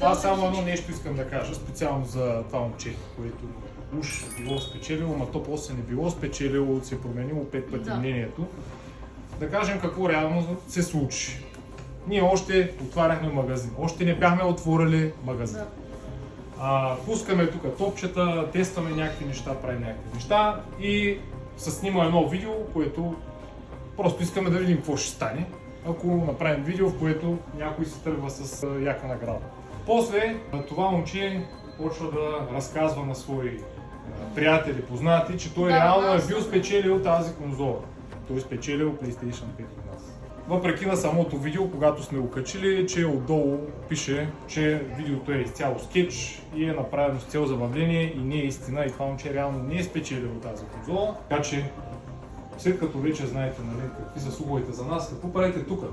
Аз само едно нещо искам да кажа, специално за това момче, което уж било спечелило, но то после не било спечелило, се е променило 5 пъти мнението. Да кажем какво реално се случи. Ние още отваряхме магазин, още не бяхме отворили магазин. Пускаме тук топчета, тестваме някакви неща, правим някакви неща и се снима едно видео, което просто искаме да видим какво ще стане, ако направим видео, в което някой се тръгва с яка награда. После това момче почва да разказва на свои приятели, познати, че той реално е бил спечелил тази конзола. Той е спечелил PlayStation 5 от нас. Въпреки на самото видео, когато сме го качили, че отдолу пише, че видеото е изцяло скетч и е направено с цел забавление и не е истина и това момче реално не е спечелил тази конзола. Така че, след като вече знаете, нали, какви са слуховете за нас, какво правите тук?